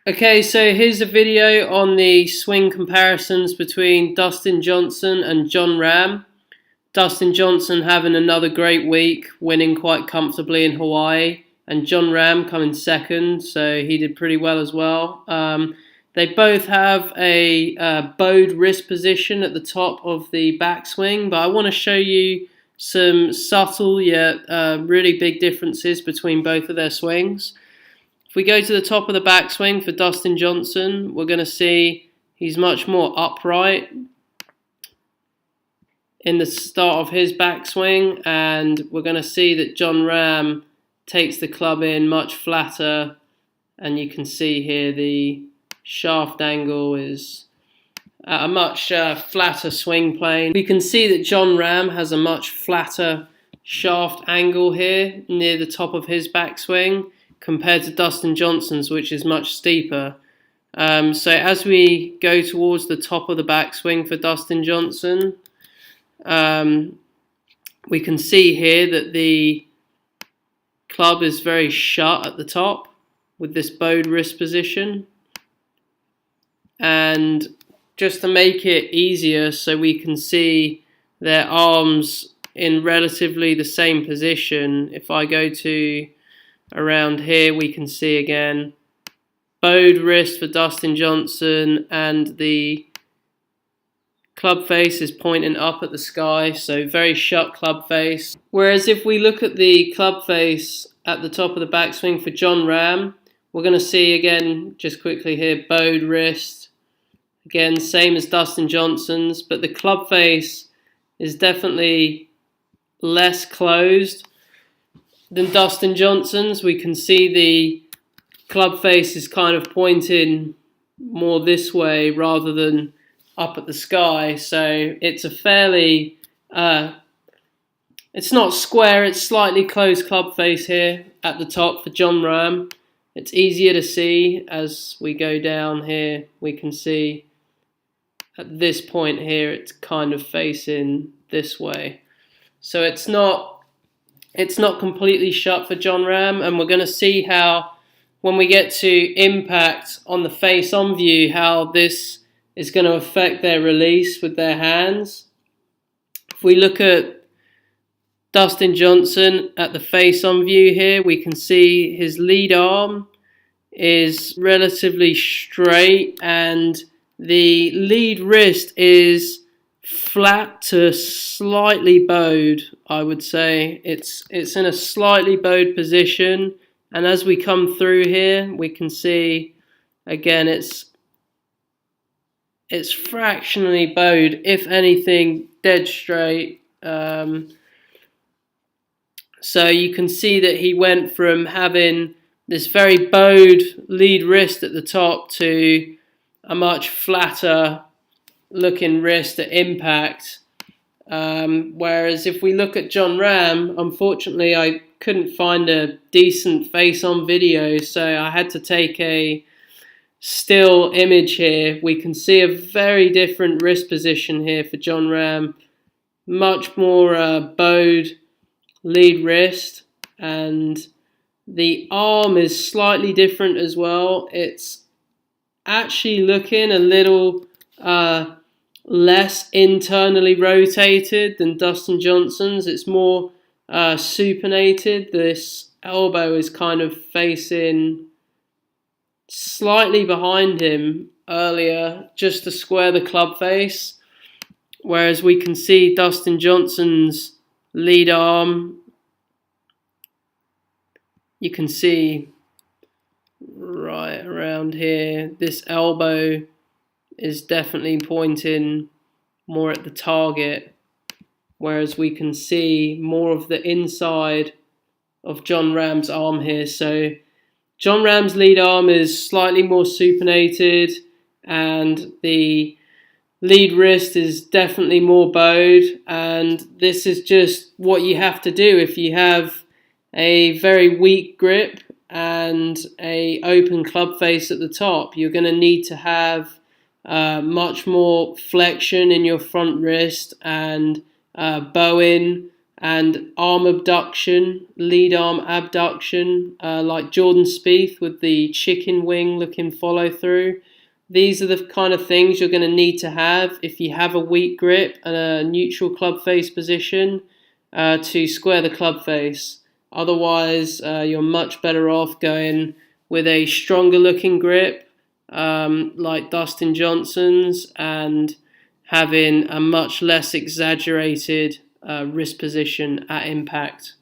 Okay, so here's a video on the swing comparisons between Dustin Johnson and Jon Rahm. Dustin Johnson having another great week, winning quite comfortably in Hawaii, and Jon Rahm coming second, so he did pretty well as well. They both have a bowed wrist position at the top of the backswing, but I want to show you some subtle yet really big differences between both of their swings. If we go to the top of the backswing for Dustin Johnson, we're going to see he's much more upright in the start of his backswing, and we're going to see that Jon Rahm takes the club in much flatter, and you can see here the shaft angle is at a much flatter swing plane. We can see that Jon Rahm has a much flatter shaft angle here near the top of his backswing compared to Dustin Johnson's, which is much steeper. So as we go towards the top of the backswing for Dustin Johnson, we can see here that the club is very shut at the top with this bowed wrist position. And just to make it easier so we can see their arms in relatively the same position, if I go to around here, we can see again bowed wrist for Dustin Johnson, and the club face is pointing up at the sky, so very shut club face. Whereas if we look at the club face at the top of the backswing for Jon Rahm, we're going to see again, just quickly here, bowed wrist. Again, same as Dustin Johnson's, but the club face is definitely less closed than Dustin Johnson's. We can see the club face is kind of pointing more this way rather than up at the sky. So it's a fairly, it's not square, it's slightly closed club face here at the top for Jon Rahm. It's easier to see as we go down here. We can see at this point here, it's kind of facing this way. So it's not completely shut for Jon Rahm, and we're going to see how, when we get to impact on the face-on view, how this is going to affect their release with their hands. If we look at Dustin Johnson at the face-on view here, we can see his lead arm is relatively straight, and the lead wrist is flat to slightly bowed, I would say. It's in a slightly bowed position, and as we come through here, we can see again it's fractionally bowed, if anything, dead straight. So you can see that he went from having this very bowed lead wrist at the top to a much flatter looking wrist at impact. Whereas if we look at Jon Rahm, unfortunately I couldn't find a decent face-on video, so I had to take a still image here. We can see a very different wrist position here for Jon Rahm. Much more bowed lead wrist, and the arm is slightly different as well. It's actually looking a little less internally rotated than Dustin Johnson's. It's more supinated. This elbow is kind of facing slightly behind him earlier just to square the club face, whereas we can see Dustin Johnson's lead arm, you can see right around here, this elbow is definitely pointing more at the target, whereas we can see more of the inside of Jon Rahm's arm here. So Jon Rahm's lead arm is slightly more supinated, and the lead wrist is definitely more bowed, and this is just what you have to do if you have a very weak grip and a open club face at the top. You're going to need to have much more flexion in your front wrist and bowing and arm abduction, lead arm abduction, like Jordan Spieth with the chicken wing looking follow through. These are the kind of things you're going to need to have if you have a weak grip and a neutral club face position to square the club face. Otherwise, you're much better off going with a stronger looking grip like Dustin Johnson's and having a much less exaggerated wrist position at impact.